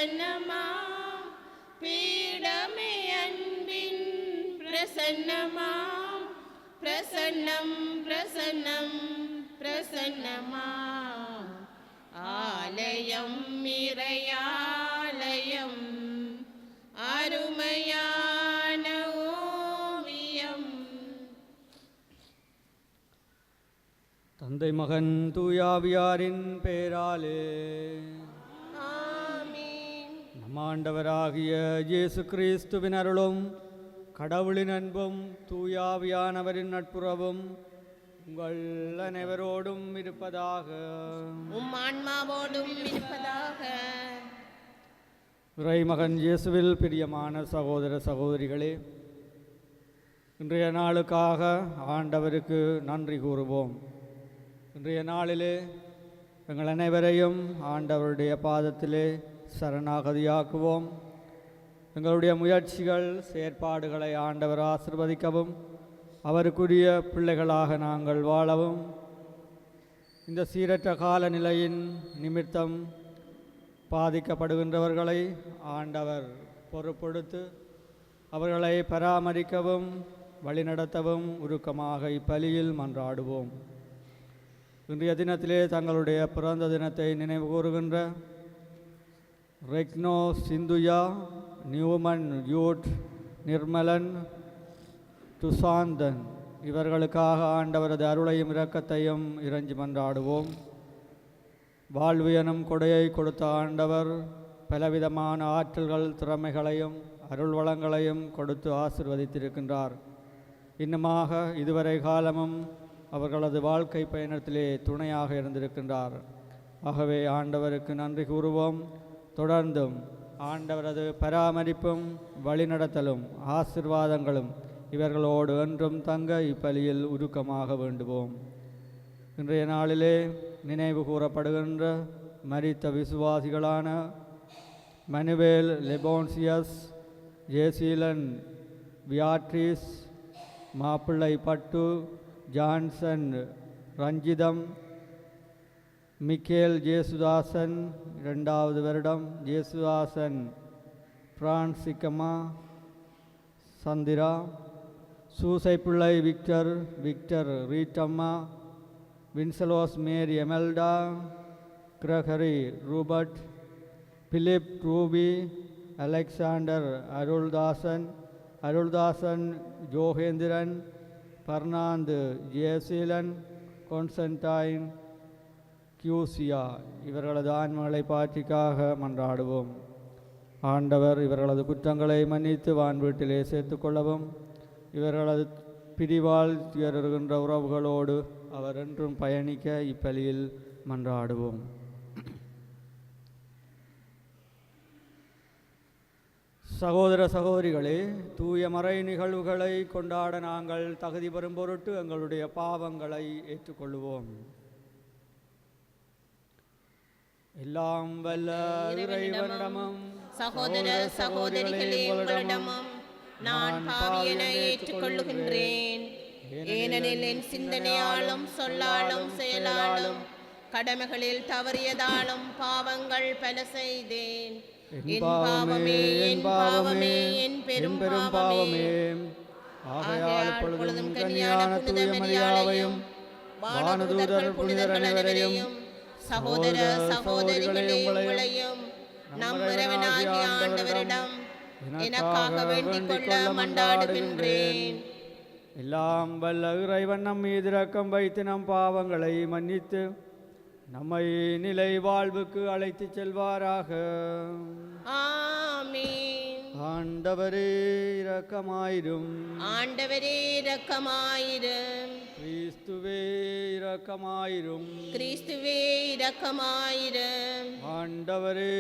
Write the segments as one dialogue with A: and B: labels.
A: பிரசன்னமாம் பீடமே அன்பின் பிரசன்னமாம் பிரசன்னம் பிரசன்னம் பிரசன்னமாம் ஆலயம் இறையாலயம் அருமையான ஓவியம்.
B: தந்தை மகன் தூயாவியாரின் பேராலே
A: ஆமென்.
B: நம் ஆண்டவராகிய இயேசு கிறிஸ்துவின் அருளும் கடவுளின் அன்பும் தூயாவியானவரின் நட்புறவும் உங்கள் அனைவரோடும் இருப்பதாக.
A: உம் ஆன்மாவோடும் இருப்பதாக.
B: இறைமகன் இயேசுவில் பிரியமான சகோதர சகோதரிகளே, இன்றைய நாளுக்காக ஆண்டவருக்கு நன்றி கூறுவோம். இன்றைய நாளிலே எங்கள் அனைவரையும் ஆண்டவருடைய பாதத்திலே சரணாகதியாக்குவோம். எங்களுடைய முயற்சிகள் செயற்பாடுகளை ஆண்டவர் ஆசிர்வதிக்கவும், அவருக்குரிய பிள்ளைகளாக நாங்கள் வாழவும், இந்த சீரற்ற காலநிலையின் நிமித்தம் பாதிக்கப்படுகின்றவர்களை ஆண்டவர் பொறுப்படுத்து அவர்களை பராமரிக்கவும் வழிநடத்தவும் உருக்கமாக இப்பலியில் மன்றாடுவோம். இன்றைய தினத்திலே தங்களுடைய பிறந்த தினத்தை நினைவு கூறுகின்ற ரெக்னோ சிந்துயா, நியூமன் யூட், நிர்மலன், துசாந்தன் இவர்களுக்காக ஆண்டவரது அருளையும் இரக்கத்தையும் இறைஞ்சி மன்றாடுவோம். வாழ்வு எனும் கொடையை கொடுத்த ஆண்டவர் பலவிதமான ஆற்றல்கள், திறமைகளையும் அருள் வளங்களையும் கொடுத்து ஆசிர்வதித்திருக்கின்றார். இன்னுமாக இதுவரை காலமும் அவர்களது வாழ்க்கை பயணத்திலே துணையாக இருந்திருக்கின்றார். ஆகவே ஆண்டவருக்கு நன்றி கூறுவோம். தொடர்ந்தும் ஆண்டவரது பராமரிப்பும் வழிநடத்தலும் ஆசிர்வாதங்களும் இவர்களோடு என்றும் தங்க இப்பலியில் உருக்கமாக வேண்டுவோம். இன்றைய நாளிலே நினைவு கூறப்படுகின்ற மரித்த விசுவாசிகளான மனுவேல் லெபோன்சியஸ், ஜேசீலன் வியாட்ரிஸ், மாப்பிள்ளை பட்டு, ஜான்சன் ரஞ்சிதம், மிக்கேல் ஜேசுதாசன் 2வது வருடம், ஜேசுதாசன் பிரான்சிகமா சந்திரா, சூசைப்பிள்ளை விக்டர், விக்டர் ரீட்டம்மா, வின்சலோஸ் Mary Emelda, Gregory Rupert, Philip Ruby, Alexander Aruldasan, Aruldasan Jogendran, Fernando Jeseelan, Constantine கியூசியா இவர்களது ஆன்மகளை பாற்றிக்காக மன்றாடுவோம். ஆண்டவர் இவர்களது குற்றங்களை மன்னித்து வான் வீட்டிலே சேர்த்து கொள்ளவும், இவர்களது பிரிவால் துயருகின்ற உறவுகளோடு அவர் என்றும் பயணிக்க இப்பலியில் மன்றாடுவோம். சகோதர சகோதரிகளே, தூய மறை நிகழ்வுகளை கொண்டாட நாங்கள் தகுதி பெறும் பொருட்டு எங்களுடைய பாவங்களை ஏற்றுக்கொள்வோம். எல்லாம் வல்ல இறைவனிடமும்
A: சகோதர சகோதரிகளே உங்களிடமும் நான் பாவியென ஏற்றுக்கொள்ளுகின்றேன். ஏனெனில் என் சிந்தனையாலும் சொல்லாலும் செயலாலும் கடமைகளில் தவறியதாலும் பாவங்கள் பல செய்தேன். என் பாவமே, என் பாவமே, என் பெரும் பாவமே. ஆகையால் பொழுதும் கன்னியான புனித மரியாதையும் வானதூதர் புனிதர் அனைவரையும் சகோதர சகோதரிகளே உங்களையும் நம் இறைவனாகிய ஆண்டவரிடம் எனக்காக வேண்டிக் கொள்ள மன்றாடுகின்றேன்.
B: எல்லாம் வல்ல இறைவன் நம் மீது இரக்கம் வைத்து நம் பாவங்களை மன்னித்து நம்மை நிலை வாழ்வுக்கு அழைத்துச் செல்வாராக.
A: ஆமென்.
B: ஆண்டவரே இரக்கமாயிரும்.
A: ஆண்டவரே இரக்கமாயிரும்.
B: கிறிஸ்துவே இரக்கமாயிரும்.
A: கிறிஸ்துவே இரக்கமாயிரும்.
B: ஆண்டவரே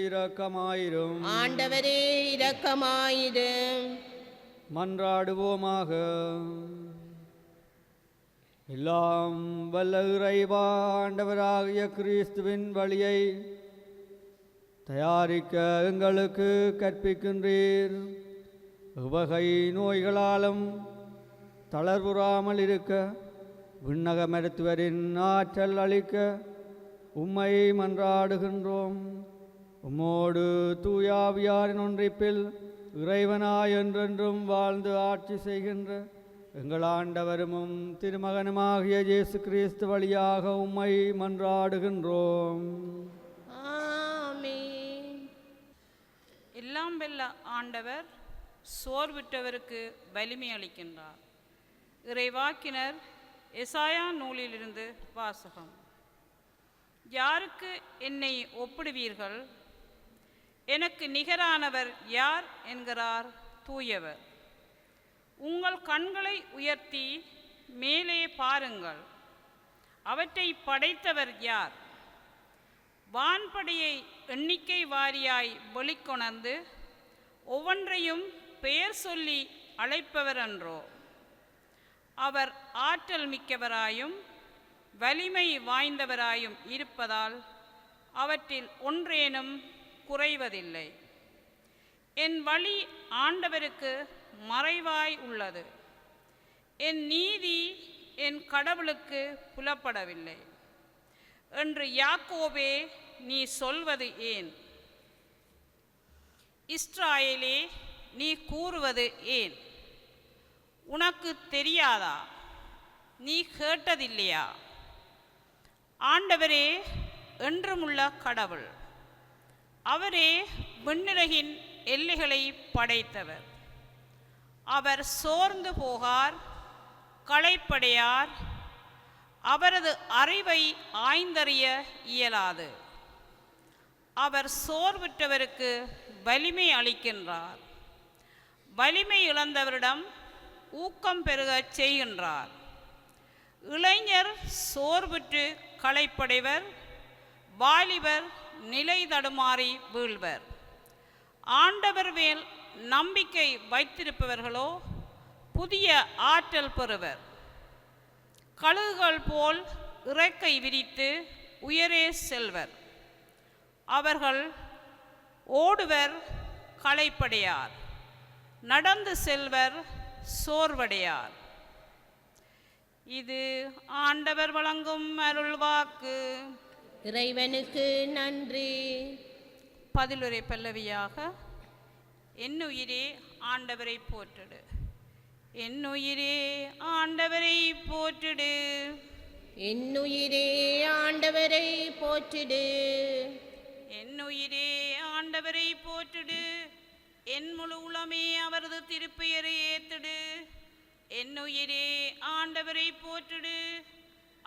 B: இரக்கமாயிரும்.
A: ஆண்டவரே இரக்கமாயிரும்.
B: மன்றாடுவோமாக. எல்லாம் வல்ல இறைவா, ஆண்டவராகிய கிறிஸ்துவின் வழியை தயாரிக்க எங்களுக்கு கற்பிக்கின்றீர். உவகை நோய்களாலும் தளர்வுறாமல் இருக்க விண்ணக மருத்துவரின் ஆற்றல் அளிக்க உம்மை மன்றாடுகின்றோம். உம்மோடு தூயாவியாரின் ஒன்றிப்பில் இறைவனாய் என்றென்றும் வாழ்ந்து ஆட்சி செய்கின்ற எங்கள் ஆண்டவரும் திருமகனுமாகிய இயேசு கிறிஸ்து வழியாக உம்மை மன்றாடுகின்றோம்.
A: ஆமென்.
C: எல்லாம் வெல்ல ஆண்டவர் சோர்விட்டவருக்கு வலிமை அளிக்கின்றார். இறைவாக்கினர் எசாயா நூலிலிருந்து வாசகம். யாருக்கு என்னை ஒப்பிடுவீர்கள்? எனக்கு நிகரானவர் யார் என்கிறார் தூயவர். உங்கள் கண்களை உயர்த்தி மேலே பாருங்கள். அவற்றை படைத்தவர் யார்? வான்படையை எண்ணிக்கை வாரியாய் வெளிக்கொணர்ந்து ஒவ்வொன்றையும் பெயர் சொல்லி அழைப்பவர் அன்றோ? அவர் ஆற்றல் மிக்கவராயும் வலிமை வாய்ந்தவராயும் இருப்பதால் அவற்றில் ஒன்றேனும் குறைவதில்லை. என் வழி ஆண்டவருக்கு மறைவாய் உள்ளது. என் நீதி என் கடவுளுக்கு புலப்படவில்லை என்று யாக்கோபே நீ சொல்வது ஏன்? இஸ்ராயேலே நீ கூறுவது ஏன்? உனக்கு தெரியாதா? நீ கேட்டதில்லையா? ஆண்டவரே என்றுமுள்ள கடவுள். அவரே விண்ணுலகின் எல்லைகளை படைத்தவர். அவர் சோர்ந்து போகார், களைப்படையார். அவரது அறிவை ஆய்ந்தறிய இயலாது. அவர் சோர்வுற்றவருக்கு வலிமை அளிக்கின்றார். வலிமை இழந்தவரிடம் ஊக்கம் பெருகச் செய்கின்றார். இளைஞர் சோர்வுற்று களைப்படைவர், வாலிபர் நிலை தடுமாறி வீழ்வர். ஆண்டவர் மேல் நம்பிக்கை வைத்திருப்பவர்களோ புதிய ஆற்றல் பெறுவர். கழுகுகள் போல் இறக்கை விரித்து உயரே செல்வர். அவர்கள் ஓடுவர், களைப்படையார். நடந்து செல்வர், சோர்வடையார். இது ஆண்டவர் வழங்கும் அருள்வாக்கு.
A: இறைவனுக்கு நன்றி.
C: பதிலுரை பல்லவியாக. என்னுயிரே ஆண்டவரை போற்றிடு, என்னுயிரே ஆண்டவரை போற்றிடு,
A: என்னுயிரே ஆண்டவரை போற்றிடு,
C: என்னுயிரே ஆண்டவரை போற்றிடு. என் முழு உளமே அவரது திருப்பெயரை ஏத்திடு. என்னுயிரே ஆண்டவரை போற்றிடு,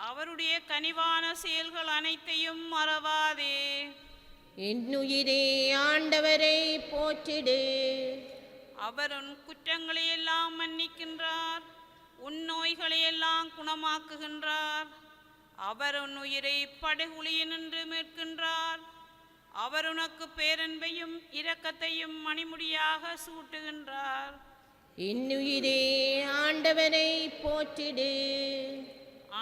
C: அவருடைய கனிவான செயல்கள் அனைத்தையும் மறவாதே.
A: என்னுயிரே ஆண்டவரை போற்றிடு,
C: அவர் உன் குற்றங்களை எல்லாம் மன்னிக்கின்றார், உன் நோய்களை எல்லாம் குணமாக்குகின்றார். அவர் உன் உயிரை படுகுழியினின்று மீட்கின்றார். அவர் உனக்கு பேரன்பையும் இரக்கத்தையும் மணிமுடியாக சூட்டுகின்றார்.
A: என்னுயிரே ஆண்டவரை போற்றிடு,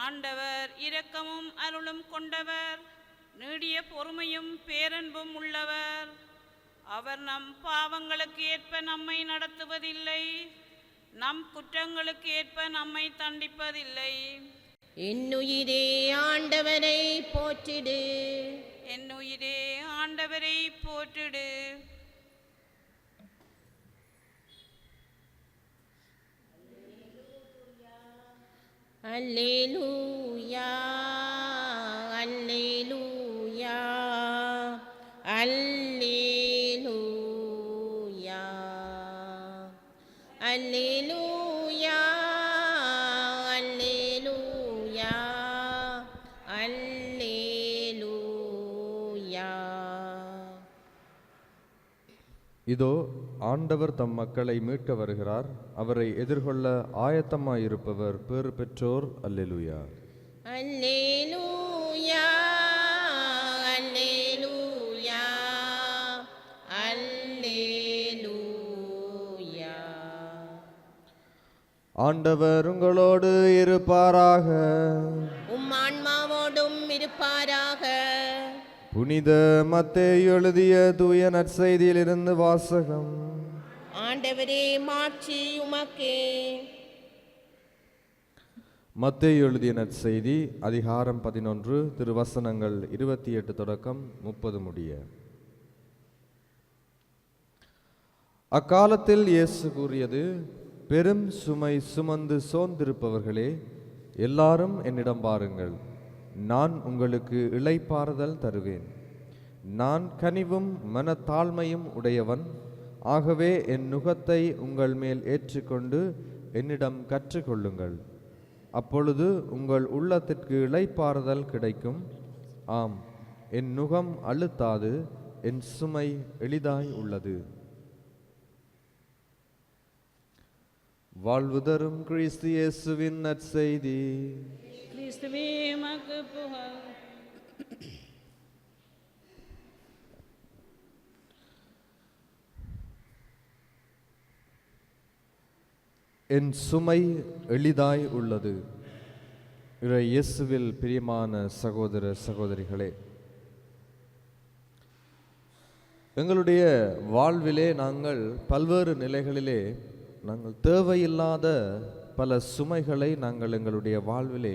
C: ஆண்டவர் இரக்கமும் அருளும் கொண்டவர், நீடிய பொறுமையும் பேரன்பும் உள்ளவர். அவர் நம் பாவங்களுக்கு ஏற்ப நம்மை நடத்துவதில்லை, நம் குற்றங்களுக்கு ஏற்ப நம்மை தண்டிப்பதில்லை.
A: என்னுயிரே ஆண்டவரை போற்றிடு,
C: என்னுயிரே ஆண்டவரை போற்றிடு.
A: அல்லேலூயா அல்லேலூயா அல்லேலூயா அல்லேலூயா அல்லேலூயா அல்லேலூயா.
D: இதோ ஆண்டவர் தம் மக்களை மீட்க வருகிறார். அவரை எதிர்கொள்ள ஆயத்தமாயிருப்பவர் பேறு பெற்றோர். அல்லேலூயா
A: அல்லேலூயா அல்லேலூயா அல்லேலூயா.
D: ஆண்டவர் உங்களோடு இருப்பாராக.
A: உம் ஆன்மாவோடும் இருப்பாராக.
D: புனித மத்தேயு எழுதிய தூய நற்செய்தியிலிருந்து வாசகம்.
A: ஆண்டவரே மாட்சி உமக்கே.
D: மத்தேயு எழுதிய நற்செய்தி அதிகாரம் 11 திருவசனங்கள் 28 தொடக்கம் 30 முடிய. அக்காலத்தில் இயேசு கூறியது, பெரும் சுமை சுமந்து சோர்ந்திருப்பவர்களே, எல்லாரும் என்னிடம் வாருங்கள், நான் உங்களுக்கு இளைப்பாறுதல் தருவேன். நான் கனிவும் மனத்தாழ்மையும் உடையவன், ஆகவே என் நுகத்தை உங்கள் மேல் ஏற்றுக்கொண்டு என்னிடம் கற்றுக்கொள்ளுங்கள். அப்பொழுது உங்கள் உள்ளத்திற்கு இளைப்பாறுதல் கிடைக்கும். ஆம், என் நுகம் அழுத்தாது, என் சுமை எளிதாய் உள்ளது. வாழ்வு தரும் கிறிஸ்து இயேசுவின் நற்செய்தி.
C: கிறிஸ்துவே உமக்கு புகழ்.
D: என் சுமை எளிதாய் உள்ளது. இயேசுவில் பிரியமான சகோதர சகோதரிகளே, எங்களுடைய வாழ்விலே நாங்கள் பல்வேறு நிலைகளிலே நாங்கள் தேவையில்லாத பல சுமைகளை நாங்கள் எங்களுடைய வாழ்விலே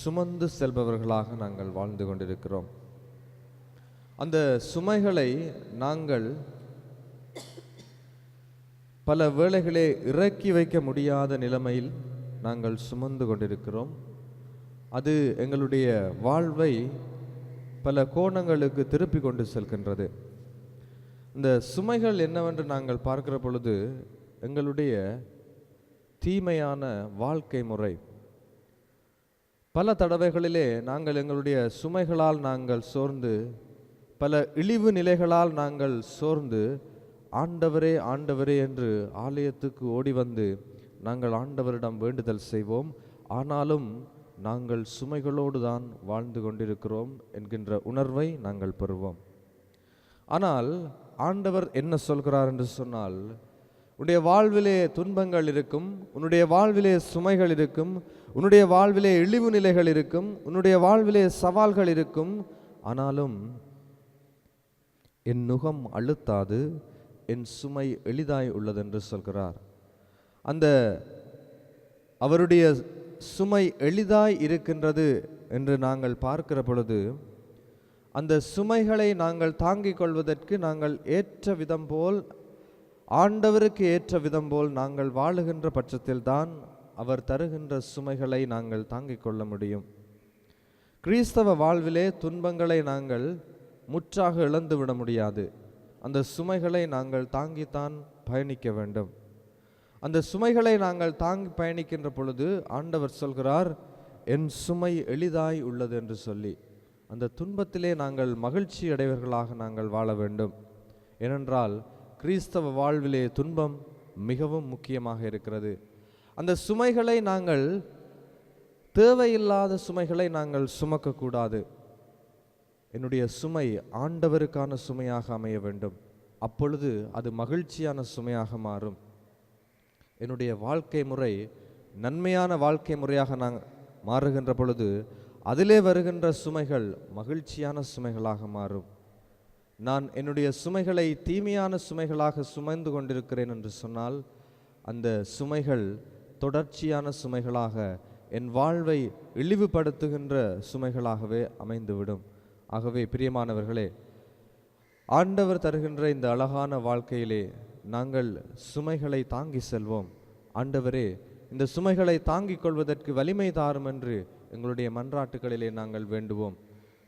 D: சுமந்து செல்பவர்களாக நாங்கள் வாழ்ந்து கொண்டிருக்கிறோம். அந்த சுமைகளை நாங்கள் பல வேளைகளே இறக்கி வைக்க முடியாத நிலைமையில் நாங்கள் சுமந்து கொண்டிருக்கிறோம். அது எங்களுடைய வாழ்வை பல கோணங்களுக்கு திருப்பி கொண்டு செல்கின்றது. இந்த சுமைகள் என்னவென்று நாங்கள் பார்க்கிற பொழுது, எங்களுடைய தீமையான வாழ்க்கை முறை. பல தடவைகளிலே நாங்கள் எங்களுடைய சுமைகளால் நாங்கள் சோர்ந்து, பல இழிவு நிலைகளால் நாங்கள் சோர்ந்து, ஆண்டவரே ஆண்டவரே என்று ஆலயத்துக்கு ஓடி வந்து நாங்கள் ஆண்டவரிடம் வேண்டுதல் செய்வோம். ஆனாலும் நாங்கள் சுமைகளோடு தான் வாழ்ந்து கொண்டிருக்கிறோம் என்கின்ற உணர்வை நாங்கள் பெறுவோம். ஆனால் ஆண்டவர் என்ன சொல்கிறார் என்று சொன்னால், உன்னுடைய வாழ்விலே துன்பங்கள் இருக்கும், உன்னுடைய வாழ்விலே சுமைகள் இருக்கும், உன்னுடைய வாழ்விலே இழிவு நிலைகள் இருக்கும், உன்னுடைய வாழ்விலே சவால்கள் இருக்கும். ஆனாலும் என் நுகம் அழுத்தாது, என் சுமை எளிதாய் உள்ளது என்று சொல்கிறார். அந்த அவருடைய சுமை எளிதாய் இருக்கின்றது என்று நாங்கள் பார்க்கிற பொழுது, அந்த சுமைகளை நாங்கள் தாங்கிக் கொள்வதற்கு நாங்கள் ஏற்ற விதம் போல், ஆண்டவருக்கு ஏற்ற விதம் போல் நாங்கள் வாழுகின்ற பட்சத்தில்தான் அவர் தருகின்ற சுமைகளை நாங்கள் தாங்கிக் கொள்ள முடியும். கிறிஸ்தவ வாழ்விலே துன்பங்களை நாங்கள் முற்றாக இழந்து விட முடியாது. அந்த சுமைகளை நாங்கள் தாங்கித்தான் பயணிக்க வேண்டும். அந்த சுமைகளை நாங்கள் தாங்கி பயணிக்கின்ற பொழுது ஆண்டவர் சொல்கிறார், என் சுமை எளிதாய் உள்ளது என்று சொல்லி. அந்த துன்பத்திலே நாங்கள் மகிழ்ச்சி அடைவர்களாக நாங்கள் வாழ வேண்டும். ஏனென்றால் கிறிஸ்தவ வாழ்விலே துன்பம் மிகவும் முக்கியமாக இருக்கிறது. அந்த சுமைகளை நாங்கள், தேவையில்லாத சுமைகளை நாங்கள் சுமக்கக்கூடாது. என்னுடைய சுமை ஆண்டவருக்கான சுமையாக அமைய வேண்டும். அப்பொழுது அது மகிழ்ச்சியான சுமையாக மாறும். என்னுடைய வாழ்க்கை முறை நன்மையான வாழ்க்கை முறையாக மாறுகின்ற பொழுது அதிலே வருகின்ற சுமைகள் மகிழ்ச்சியான சுமைகளாக மாறும். நான் என்னுடைய சுமைகளை தீமையான சுமைகளாக சுமந்து கொண்டிருக்கிறேன் என்று சொன்னால், அந்த சுமைகள் தொடர்ச்சியான சுமைகளாக என் வாழ்வை இழிவுபடுத்துகின்ற சுமைகளாகவே அமைந்துவிடும். ஆகவே பிரியமானவர்களே, ஆண்டவர் தருகின்ற இந்த அழகான வாழ்க்கையிலே நாங்கள் சுமைகளை தாங்கி செல்வோம். ஆண்டவரே, இந்த சுமைகளை தாங்கிக் கொள்வதற்கு வலிமை தாரும் என்று எங்களுடைய மன்றாட்டுகளிலே நாங்கள் வேண்டுவோம்.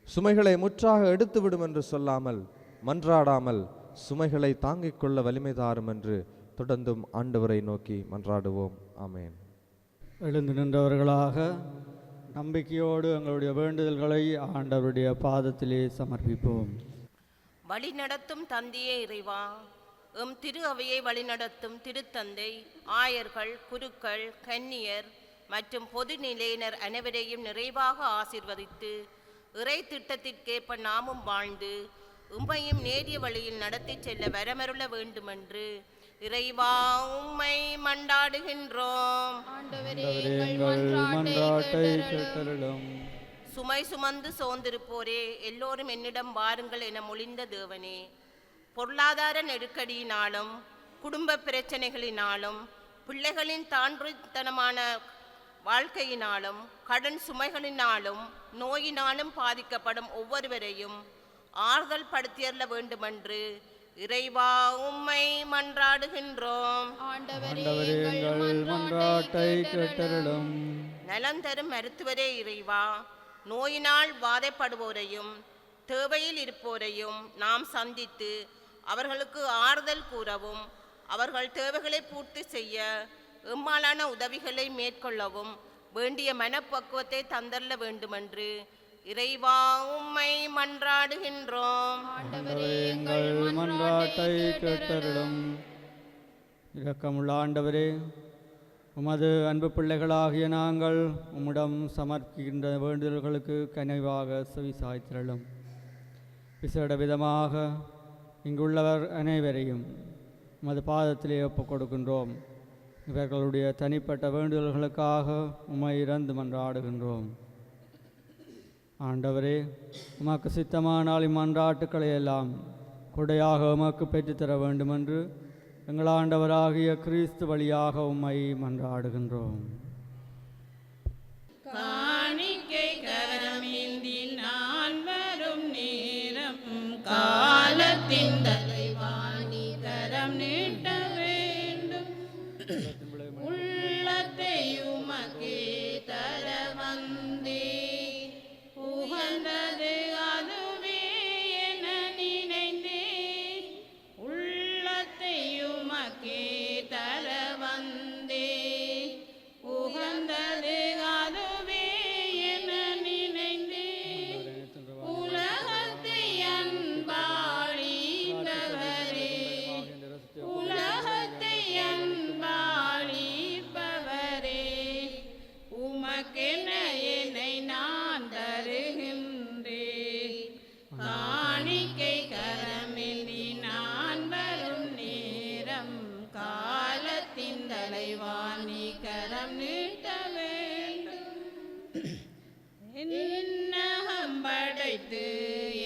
D: சுமைகளை முற்றாக எடுத்துவிடும் என்று சொல்லாமல், மன்றாடாமல் சுமைகளை தாங்கிக் கொள்ள வலிமை தாரும் என்று தொடர்ந்தும் ஆண்டவரை நோக்கி மன்றாடுவோம். ஆமேன்.
B: எழுந்து நின்றவர்களாக நம்பிக்கையோடு எங்களுடைய வேண்டுதல்களை ஆண்டவருடைய பாதத்திலே சமர்ப்பிப்போம்.
A: வழிநடத்தும் தந்தையே இறைவா, எம் திரு அவையை வழிநடத்தும் திருத்தந்தை, ஆயர்கள், குருக்கள், கன்னியர் மற்றும் பொது நிலையினர் அனைவரையும் நிறைவாக ஆசீர்வதித்து இறை திட்டத்திற்கேற்ப நாமும் வாழ்ந்து உம்மையும் நேரிய வழியில் நடத்தி செல்ல வரமருள வேண்டுமென்று இறைவா உம்மை மண்டாடுகின்றோம். சுமை சுமந்து சோர்ந்திருப்போரே, எல்லோரும் என்னிடம் வாருங்கள் என மொழிந்த தேவனே, பொருளாதார நெருக்கடியினாலும் குடும்ப பிரச்சனைகளினாலும் பிள்ளைகளின் தாழ்வுத்தனமான வாழ்க்கையினாலும் கடன் சுமைகளினாலும் நோயினாலும் பாதிக்கப்படும் ஒவ்வொருவரையும் ஆறுதல் படுத்தியறல வேண்டுமென்று இறைவா உம்மை மன்றாடுகின்றோம்.
B: ஆண்டவரே எங்கள் மன்றாட்டை கேட்டருளும்.
A: நலம் தரும் மருத்துவரே இறைவா, நோயினால் வாதைப்படுவோரையும் தேவையில் இருப்போரையும் நாம் சந்தித்து அவர்களுக்கு ஆறுதல் கூறவும் அவர்கள் தேவைகளை பூர்த்தி செய்ய எம்மாலான உதவிகளை மேற்கொள்ளவும் வேண்டிய மனப்பக்குவத்தை தந்தள்ள வேண்டுமென்று இறைவா உம்மை மன்றாடுகின்றோம்.
B: ஆண்டவரே எங்கள் மன்றாட்டை கேட்டருளும். இரக்கமுள்ள ஆண்டவரே, உமது அன்பு பிள்ளைகளாகிய நாங்கள் உம்மிடம் சமர்ப்பிக்கின்ற வேண்டுதல்களுக்கு கனிவாக செவிசாய்த்திரளும். விசேட விதமாக இங்குள்ளவர் அனைவரையும் உமது பாதத்திலே ஒப்புக் கொடுக்கின்றோம். இவர்களுடைய தனிப்பட்ட வேண்டுதல்களுக்காக உம்மை இறந்து மன்றாடுகின்றோம். ஆண்டவரே, உமக்கு சித்தமானால் இம்மன்றாட்டுக்களை எல்லாம் கொடையாக உமக்கு பெற்றுத்தர வேண்டுமென்று எங்கள் ஆண்டவராகிய கிறிஸ்து வழியாக உம்மை மன்றாடுகின்றோம்.
C: காணிக்கை கரமேந்தி நான் வரும் நேரம் காலத்தின் தலைவாணி கரம் நீட்ட வேண்டும். உள்ளத்தை உமக்கே தர வந்தே உகந்தது அதுவே என நினைந்தே. உள்ளத்தை உமக்கே தர வந்தே உகந்தது அதுவே என நினைந்தே. உலகத்தை அன்பாளிப்பவரே, உலகத்தை அன்பாளிப்பவரே, உமக்கென என்னை நான் தருகின்றேன். காணிக்கை கரமேந்தி நான் வரும் நேரம் காலத்தின் தலைவாணி கரம் நீட்ட வேண்டும். என்னகம் படைத்து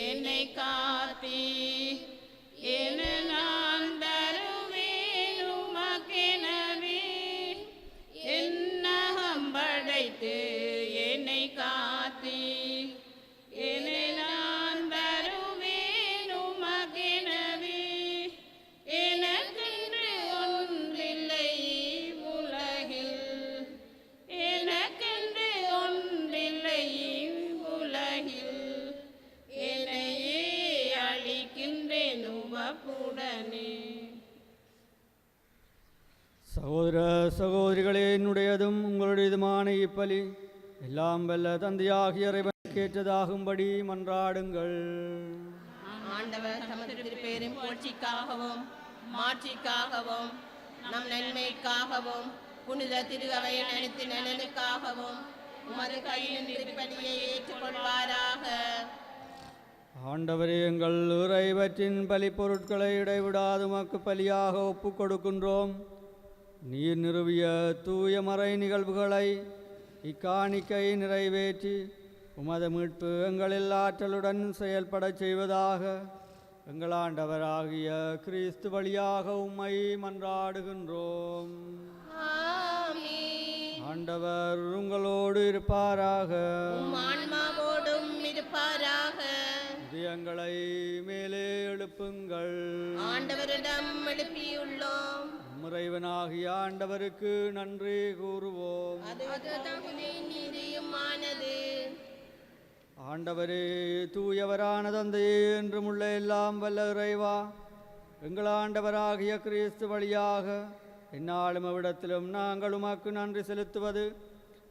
C: என்னை காத்தீ என நான் தருவேன் உமக்கெனவே. என்னகம் படைத்து என்னை காத்தீ என நான் தருவேன் உமக்கெனவே. எனக்கென்று ஒன்றில்லை உலகில், எனக்கென்று ஒன்றில்லை உலகில், என்னையே அளிக்கின்றேன் உமக்குடனே.
B: சகோதர சகோதரிகளே, என்னுடையதும் உங்களுடையதுமான இப்பலி எல்லாம் வல்ல தந்தையாகிய இறைவனுக்கேற்றதாகும்படி மன்றாடுங்கள்.
A: ஆண்டவர் தமது திருப்பெரும் புகழ்ச்சிக்காகவும் மாட்சிக்காகவும் நம் நன்மைக்காகவும் புனித திரு அவையின் அனைத்து நலனுக்காகவும் உமது கையின் திருப்பலியை ஏற்றுக்கொள்வாராக.
B: ஆண்டவரே, எங்கள் இறைவற்றின் பலி பொருட்களை இடைவிடாது உமக்கு பலியாக ஒப்புக் கொடுக்கின்றோம். நீர் நிறுவிய தூய மறை நிகழ்வுகளை இக்காணிக்கை நிறைவேற்றி உமது மீட்பு எங்களில் ஆற்றலுடன் செயல்படச் செய்வதாக எங்கள் ஆண்டவராகிய கிறிஸ்து வழியாக உம்மை மன்றாடுகின்றோம்.
A: ஆமென்.
B: ஆண்டவர் உங்களோடு இருப்பாராக.
A: உம் ஆன்மாவோடும் இருப்பாராக.
B: இதயங்களை மேலே எழுப்புங்கள்.
A: ஆண்டவரிடம் எழுப்பியுள்ளோம்.
B: இறைவனாகிய ஆண்டவருக்கு நன்றி கூறுவோம்.
A: அது தகுதி நீதியுமானது.
B: ஆண்டவரே, தூயவரான தந்தையே, என்றும் உள்ள எல்லாம் வல்ல இறைவா, எங்கள் ஆண்டவராகிய கிறிஸ்து வழியாக எந்நாளும் அவ்விடத்திலும் நாங்கள் உமக்கு நன்றி செலுத்துவது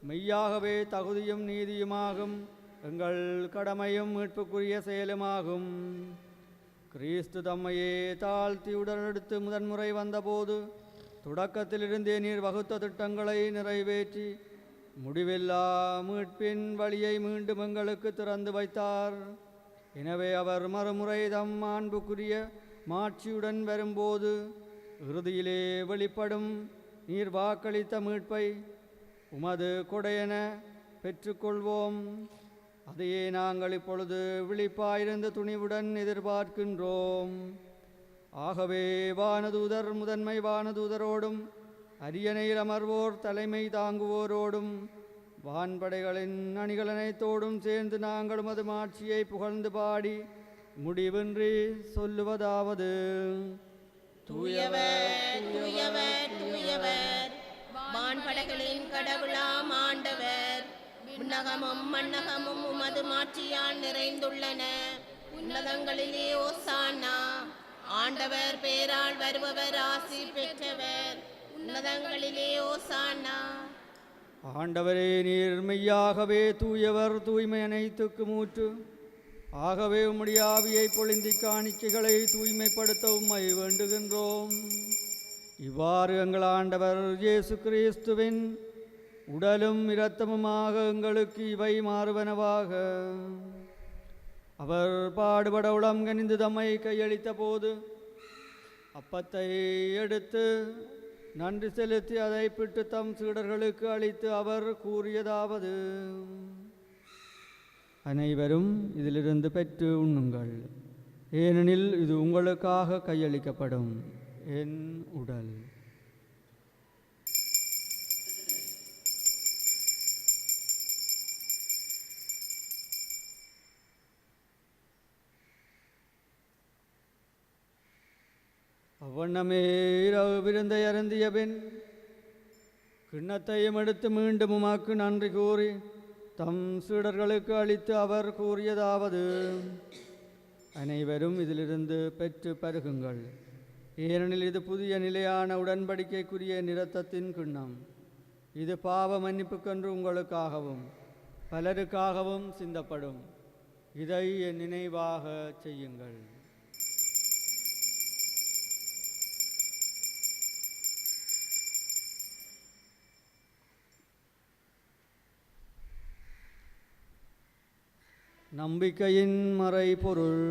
B: மெய்யாகவே தகுதியும் நீதியுமாகும், எங்கள் கடமையும் மீட்புக்குரிய செயலுமாகும். கிறிஸ்து தம்மையே தாழ்த்தி உடலெடுத்து முதன்முறை வந்தபோது தொடக்கத்திலிருந்தே நீர் வகுத்த திட்டங்களை நிறைவேற்றி முடிவில்லா மீட்பின் வழியை மீண்டும் எங்களுக்கு திறந்து வைத்தார். எனவே அவர் மறுமுறை தம் மாண்புக்குரிய மாட்சியுடன் வரும்போது இறுதியிலே வெளிப்படும் நீர் வாக்களித்த மீட்பை உமது கொடையென பெற்றுக்கொள்வோம். அதையே நாங்கள் இப்பொழுது விழிப்பாயிருந்து துணிவுடன் எதிர்பார்க்கின்றோம். ஆகவே வானதூதர் முதன்மை வானதூதரோடும் அரியணையில் அமர்வோர் தலைமை தாங்குவோரோடும் வான்படைகளின் அணிகள் அனைத்தோடும் சேர்ந்து நாங்கள் உமது மாட்சியை புகழ்ந்து பாடி முடிவின்றி சொல்லுவதாவது:
A: தூயவர் தூயவர் தூயவர், வான்படைகளின் கடவுளாம் ஆண்டவர். விண்ணகமும் மண்ணகமும் உமது மாட்சியால் நிறைந்துள்ளன. உன்னதங்களிலே ஓசானா. ஆண்டவர் பேரால் வருபவர் ஆசி பெற்றவர். உன்னதங்களிலே ஓசானா.
B: ஆண்டவரே, நீர் மெய்யாகவே தூயவர், தூய்மை அனைத்துக்கு மூற்று. ஆகவே உம்முடைய ஆவியை பொழிந்தி காணிக்கைகளை தூய்மைப்படுத்த உம்மை வேண்டுகின்றோம். இவ்வாறு எங்கள் ஆண்டவர் இயேசு கிறிஸ்துவின் உடலும் இரத்தமுமாக எங்களுக்கு இவை மாறுவனவாக. அவர் பாடுபட உளம் கனிந்து தம்மை கையளித்த போது அப்பத்தை எடுத்து நன்றி செலுத்தி அதை பிட்டு தம் சீடர்களுக்கு அளித்து அவர் கூறியதாவது: அனைவரும் இதிலிருந்து பெற்று உண்ணுங்கள், ஏனெனில் இது உங்களுக்காக கையளிக்கப்படும் என் உடல். அவ்வண்ணமே இரவு விருந்தை அருந்திய பின் கிண்ணத்தையும் எடுத்து மீண்டும் உமக்கு நன்றி கூறி தம் சீடர்களுக்கு அளித்து அவர் கூறியதாவது: அனைவரும் இதிலிருந்து பெற்று பருகுங்கள், ஏனெனில் இது புதிய நிலையான உடன்படிக்கைக்குரிய இரத்தத்தின் கிண்ணம். இது பாவ மன்னிப்புக்கென்று உங்களுக்காகவும் பலருக்காகவும் சிந்தப்படும். இதை என் நினைவாக செய்யுங்கள். நம்பிக்கையின் மறைபொருள்.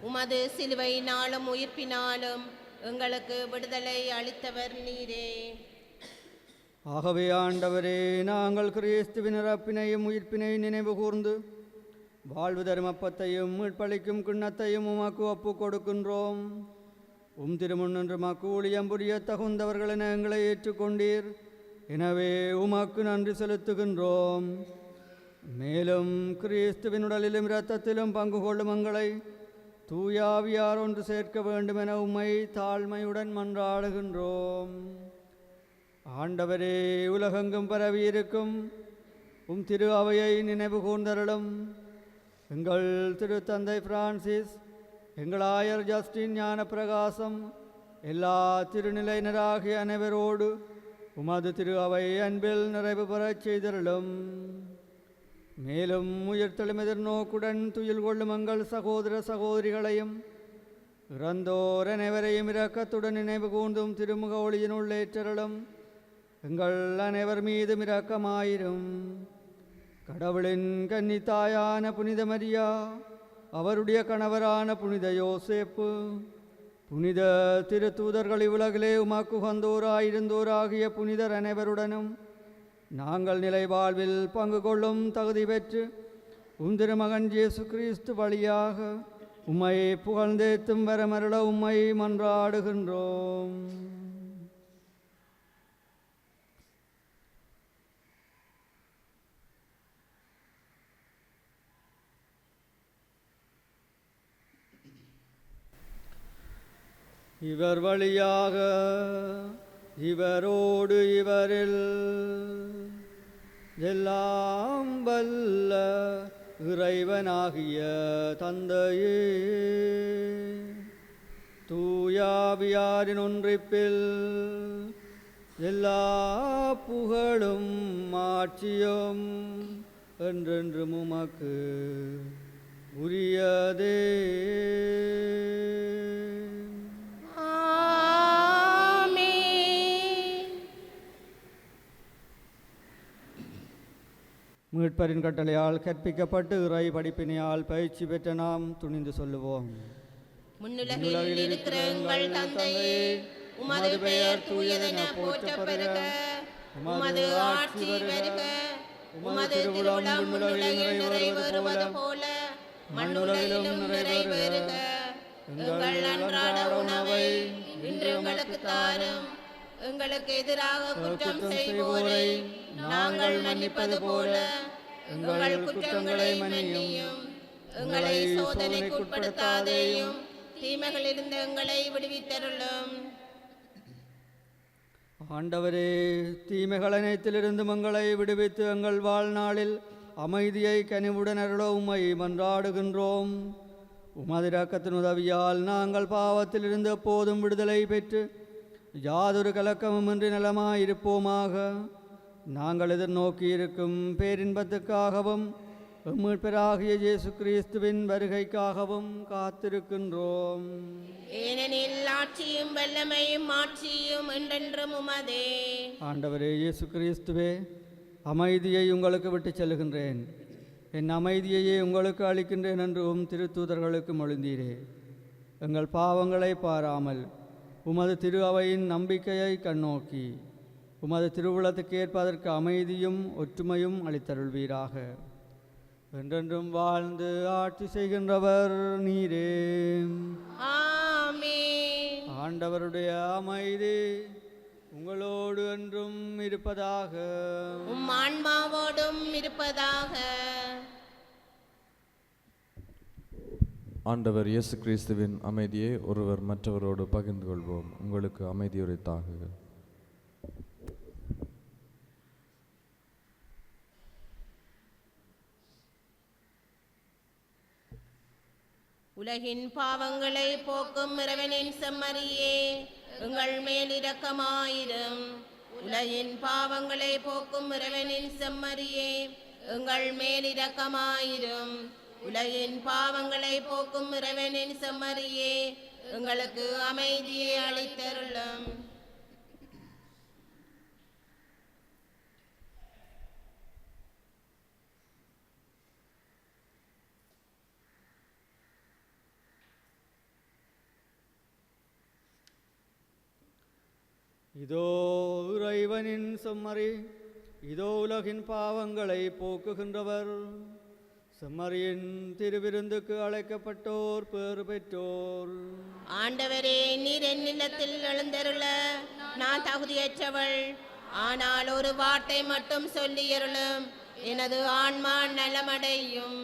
A: உமது சிலுவையினாலும் உயிர்ப்பினாலும் எங்களுக்கு விடுதலை அளித்தவர் நீரே.
B: ஆகவே ஆண்டவரே, நாங்கள் கிறிஸ்துவின் இறப்பினையும் உயிர்ப்பினையும் நினைவு கூர்ந்து வாழ்வு தரும் அப்பத்தையும் மீட்பளிக்கும் கிண்ணத்தையும் உமக்கு ஒப்பு கொடுக்கின்றோம். திருமுன்னின்று மக்கு ஊழியம் புரிய தகுந்தவர்கள் என எங்களை ஏற்றுக்கொண்டீர். எனவே உமக்கு நன்றி செலுத்துகின்றோம். மேலும் கிறிஸ்துவின் உடலிலும் இரத்தத்திலும் பங்கு கொள்ளும் எங்களை தூயாவியார் ஒன்று சேர்க்க வேண்டும் என உம்மை தாழ்மையுடன் மன்றாடுகின்றோம். ஆண்டவரே, உலகெங்கும் பரவியிருக்கும் திரு அவையை நினைவு கூர்ந்தருளும். எங்கள் திருத்தந்தை பிரான்சிஸ், எங்கள் ஆயர் ஜஸ்டின் ஞான பிரகாசம், எல்லா திருநிலையினராகிய அனைவரோடு உமது திரு அவை அன்பில் நிறைவு பெறச் செய்தருளும். மேலும் உயிர்த்தெழும் எதிர்நோக்குடன் துயில் கொள்ளும் எங்கள் சகோதர சகோதரிகளையும் இறந்தோர் அனைவரையும் இரக்கத்துடன் நினைவு கூர்ந்தும் திருமுக ஒளியினுள் ஏற்றருளும். எங்கள் அனைவர் மீதும் இரக்கமாயிரும். கடவுளின் கன்னித்தாயான புனித மரியா, அவருடைய கணவரான புனித யோசேப்பு, புனித திருத்தூதர்கள், இவ்வுலகிலே உமக்கு உகந்தோராயிருந்தோராகிய புனிதர் அனைவருடனும் நாங்கள் நிலை வாழ்வில் பங்கு கொள்ளும் தகுதி பெற்று திருமகன் இயேசு கிறிஸ்து வழியாக உம்மை புகழ்ந்தேத்தும் வரமருள உம்மை மன்றாடுகின்றோம். இவர் வழியாக இவரோடு இவரில் எல்லாம் வல்ல இறைவனாகிய தந்தையே, தூயாவியாரின் ஒன்றிப்பில் எல்லா புகழும் ஆட்சியும் என்றென்றும் உமக்கு உரியதே. மீட்பரின் கட்டளையால் கற்பிக்கப்பட்டு இறை படிப்பினையால் பயிற்சி பெற்ற நாம் துணிந்து சொல்லுவோம்.
A: முன்னுலகில் இருக்கிற எங்கள் தந்தையே, உமது பெயர் தூயதென போற்றப் பெறுக. உமது ஆட்சி வருக. உமது திருவுளம் விண்ணுலகில் நிறைவேறுவது போல மண்ணுலகிலும் நிறைவேறுக. எங்கள் அன்றாட உணவை இன்று எங்களுக்கு தாரும். எங்களுக்கு எதிராக குற்றம் செய்வோரை நாங்கள் மன்னிப்பது போல எங்கள் குற்றங்களை மன்னியும். எங்களை சோதனைக்குட்படுத்தாதேயும், தீமைகளிலிருந்து எங்களை விடுவித்தருளும்.
B: ஆண்டவரே, தீமைகள் அனைத்திலிருந்து எங்களை விடுவித்து எங்கள் வாழ்நாளில் அமைதியை கனிவுடன் அருள உம்மை மன்றாடுகின்றோம். உமது இரக்கத்தின் உதவியால் நாங்கள் பாவத்திலிருந்து எப்போதும் விடுதலை பெற்று யாதொரு கலக்கமுமின்றி நலமாயிருப்போமாக. நாங்கள் எதிர்நோக்கி இருக்கும் பேரின்பத்துக்காகவும் மீட்பராகிய இயேசு கிறிஸ்துவின் வருகைக்காகவும் காத்திருக்கின்றோம்.
A: ஏனெனில் ஆட்சியும் வல்லமையும் ஆட்சியும் என்றென்றும் உமதே.
B: ஆண்டவரே இயேசு கிறிஸ்துவே, அமைதியை உங்களுக்கு விட்டுச் செல்கின்றேன், என் அமைதியையே உங்களுக்கு அளிக்கின்றேன் என்றும் திருத்தூதர்களுக்கு மொழிந்தீரே. எங்கள் பாவங்களை பாராமல் உமது திரு அவையின் நம்பிக்கையை கண்ணோக்கி உமது திருவுளத்துக்கு ஏற்பதற்கு அமைதியும் ஒற்றுமையும் அளித்தருள்வீராக. என்றென்றும் வாழ்ந்து ஆட்சி செய்கின்றவர் நீரே.
A: ஆமென்.
B: ஆண்டவருடைய அமைதி உங்களோடு என்றும் இருப்பதாக.
A: உம் ஆன்மாவோடும் இருப்பதாக.
D: ஆண்டவர் இயேசு கிறிஸ்துவின் அமைதியை ஒருவர் மற்றவரோடு பகிர்ந்து கொள்வோம். உங்களுக்கு அமைதியுரைத்தாக.
A: உலகின் பாவங்களை போக்கும் இறைவனின் செம்மறியே, எங்கள் மேல் இரக்கமாயிரும். உலகின் பாவங்களை போக்கும் இறைவனின் செம்மறியே, எங்கள் மேல் இரக்கமாயிரும். உலகின் பாவங்களை போக்கும் இறைவனின் செம்மறியே, எங்களுக்கு அமைதியை அளித்தருளும்.
B: இதோ இறைவனின் செம்மறி, இதோ உலகின் பாவங்களை போக்குகின்றவர். செம்மறியின் திருவிருந்துக்கு அழைக்கப்பட்டோர் பேறு பெற்றோர்.
A: ஆண்டவரே, நீர் என் இல்லத்தில் எழுந்தருள நான் தகுதியற்றவள். ஆனால் ஒரு வார்த்தை மட்டும் சொல்லியருளும், எனது ஆன்மா நலமடையும்.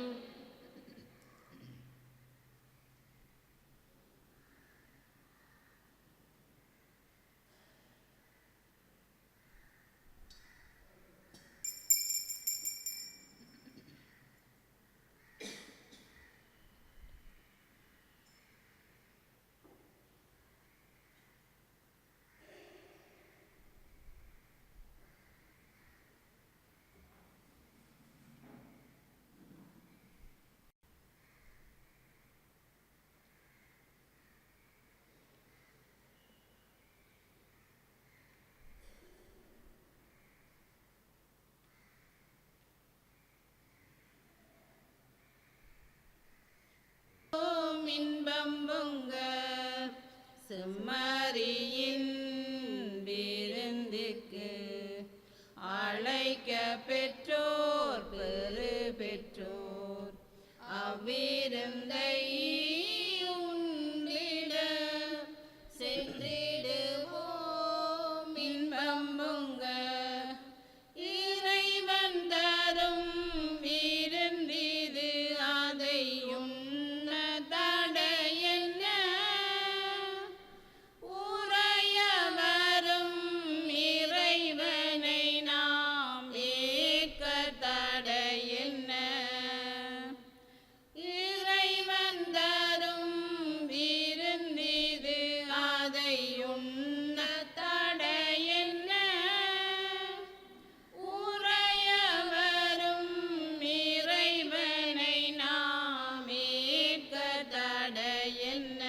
C: இன்பம் பொங்க செம்மறியின் விருந்துக்கு அழைக்க பெற்றோர் பெரு பெற்றோர். அவ்விருந்தை உண்டிட சென்றிடுவோம். இன்பம் பொங்க இறைவன் தரும் விருந்திது, அதை உண்ண தடையென்ன? உறைய வரும் இறைவனை நாம் ஏற்க தடையென்ன? இறைவன் தரும் விருந்திது, அதை உண்ண தடையென்ன? உறைய வரும் இறைவனை நாம் ஏற்க தடையென்ன?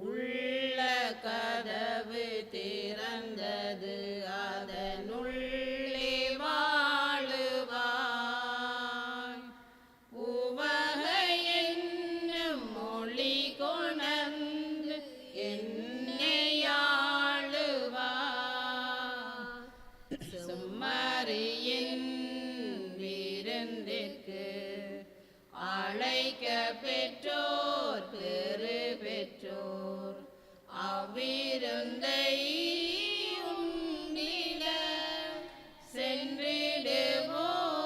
C: உள்ள கதவு திறந்தது, அதனுள்ளே வாழுவாய். உவகை என்னும் மொழி கொணர்ந்து என்னை ஆளுவாய். செம்மறியின் விருந்திற்கு அழைக்க பெற்றோர் பெரு பெற்றோர். அவ்விருந்தை உண்டிட சென்றிடுவோம்.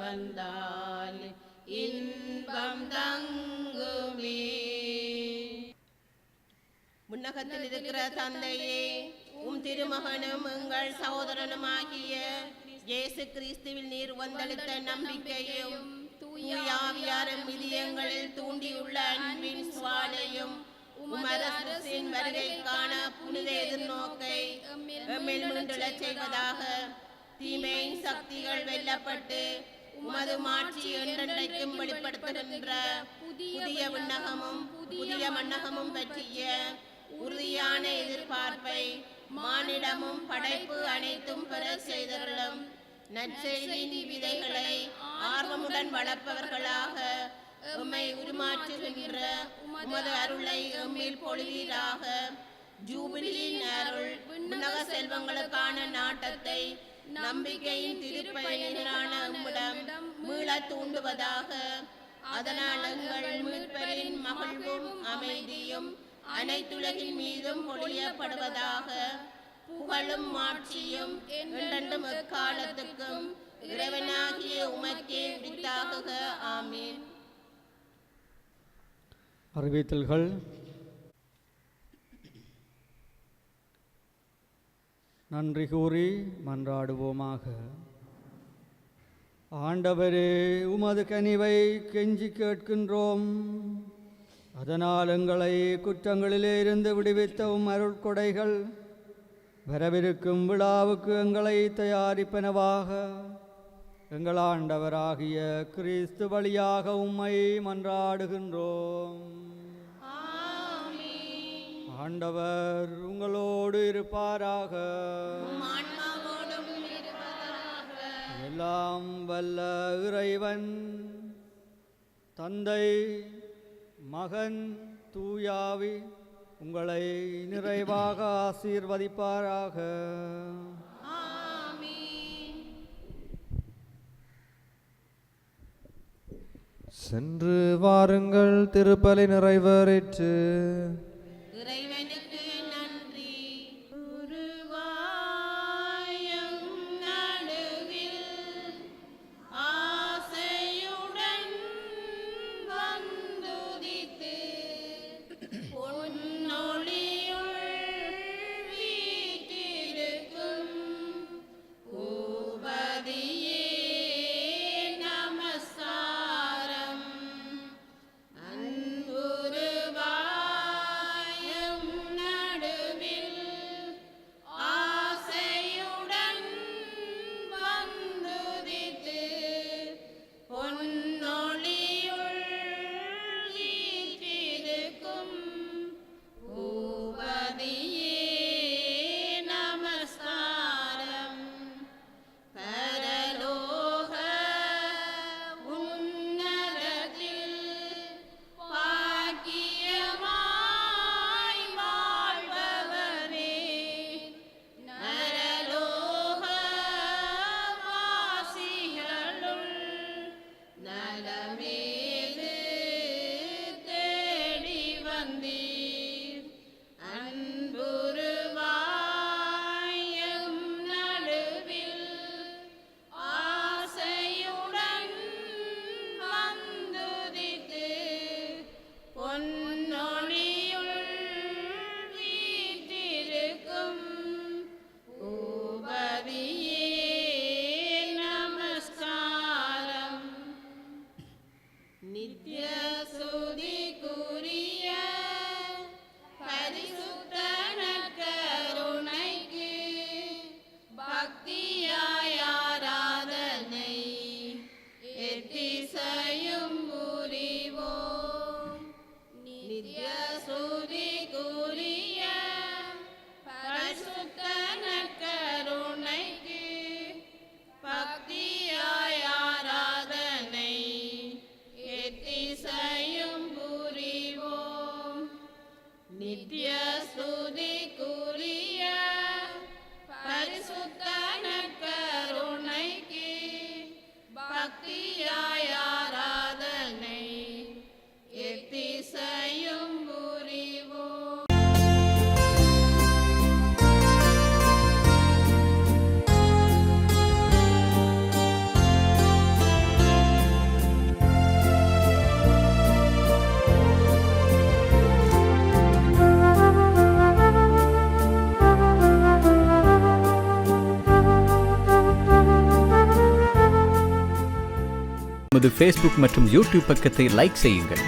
C: வந்தால் இன்பம் தங்குமே.
A: விண்ணகத்தில் இருக்கிற தந்தையே, உம் திருமகனும் எங்கள் சகோதரனுமாகிய இயேசு கிறிஸ்துவில் நீர் வந்தளித்த நம்பிக்கையும் தூயாவியாரும் இதயங்களில் தூண்டியுள்ள அன்பின் சுவாலையும் உமது அரசின் வருகைக்கான புனித எதிர்நோக்கை எம்மில் மீண்டெழச் செய்வதாக. தீமையின் சக்திகள் வெல்லப்பட்டு உமது மாட்சி என்றென்றைக்கும் வெளிப்படுத்துகின்ற புதிய விண்ணகமும் புதிய மண்ணகமும் பற்றிய உறுதியான எதிர்பார்ப்பை மானிடமும் படைப்பு அனைத்தும் பெற செய்தருளும். நற்செய்தியின் விதைகளை ஆர்வமுடன் வளர்ப்பவர்களாக எம்மை உருமாற்றுகின்ற உமது அருளை எம்மில் பொழிவீராக. ஜூபிலியின் அருள் விண்ணக செல்வங்களுக்கான நாட்டத்தை நம்பிக்கையின் திருப்பயனான உம்மிடம் மீள தூண்டுவதாக. அதனால் எங்கள் மீட்பரின் மகிழ்வும் அமைதியும் அனைத்துலகின் மீதும் பொழியப்படுவதாக. புகழும் மாட்சியும் என்றென்றும் எக்காலத்துக்கும் இறைவனாகிய உமக்கே உரித்தாகுக. ஆமீன்.
B: அறிவித்தல்கள். நன்றி கூறி மன்றாடுவோமாக. ஆண்டவரே, உமது கனிவை கெஞ்சி கேட்கின்றோம். அதனால் எங்களை குற்றங்களிலே இருந்து விடுவித்த உம் அருட்கொடைகள் வரவிருக்கும் விழாவுக்கு எங்களை தயாரிப்பனவாக. எங்கள் ஆண்டவராகிய கிறிஸ்து வழியாக உம்மை மன்றாடுகின்றோம். ஆண்டவர் உங்களோடு இருப்பாராக. எல்லாம் வல்ல இறைவன் தந்தை, மகன், தூயாவி உங்களை நிறைவாக ஆசீர்வதிப்பாராக.
D: சென்று வாருங்கள், திருப்பலி நிறைவேறிற்று.
A: இறைவனுக்கு நன்றி.
C: உருவாயம் நடுவில் ஆசையுடன் வந்துதித்து பொன்னொளியுள் வீற்றிருக்கும் பூபதியே நமஸ்காரம். அன்புருவாய்
E: நமது ஃபேஸ்புக் மற்றும் யூடியூப் பக்கத்தை லைக் செய்யுங்கள்.